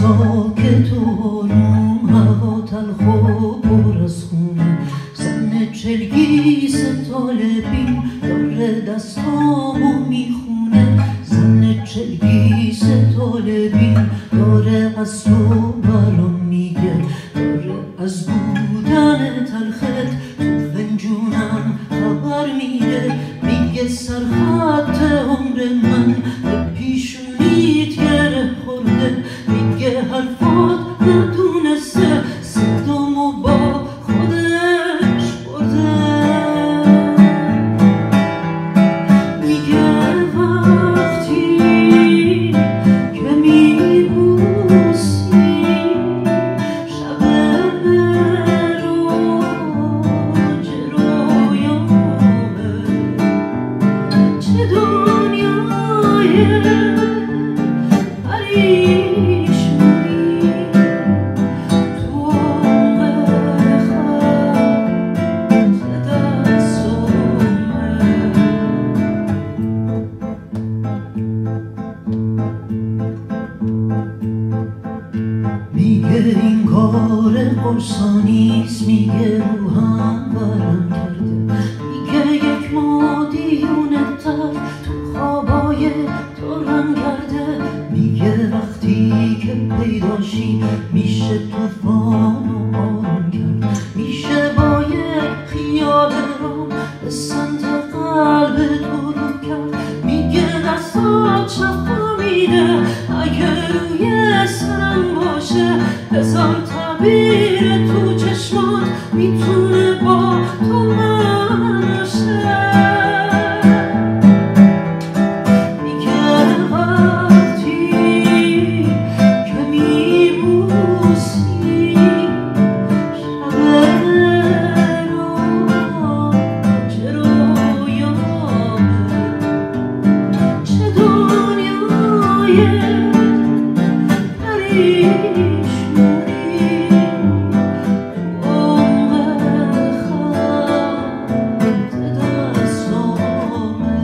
ساکت و آروم، هوا تلخ و پر از خونه. زن چلگیس طالبین داره دستامو میخونه. زن چلگیس طالبین داره از تو برام میگه، داره از بودن تلخت تو فنجونم خبر میده. میگه سرخط عمر من به پیشونیت گره خورده. میگه حرفات ندونسته صدامو با خودش برده. میگه وقتی که میبوسی شب روج رویامه، چه دنیای پریشونی تو عمق خط دستامه. میگه این کار قرصانیست، میگه روحم برم کرده. میگه یک مادیونه تر تو خوابای تو رم کرده. میگه وقتی که پیداشی میشه توفان و آروم کرد. میشه با یک خیال رو به سمت قلب تو رو کرد. میگه دستات شفا میده اگه روی سرم باشه. هزار تعبیر تو چشمات میتونه با تو من باشه. میگه وقتی که میبوسی شب روج رویامه، چه دنیای پریشونی تو عمق خط دستامه.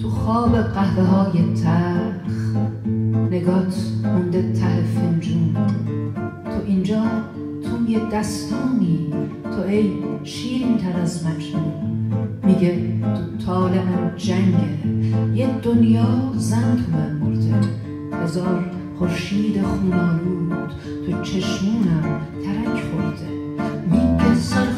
تو خواب قهوه های تلخ نگات مونده ته فنجون. تو اینجا توی دستانی، تو ای شیرین تر از مجنون. میگه تو طالعم جنگه، یه دنیا زن تو من مرده. هزار خورشید خونالود تو چشمونم ترک خورده. میگه سر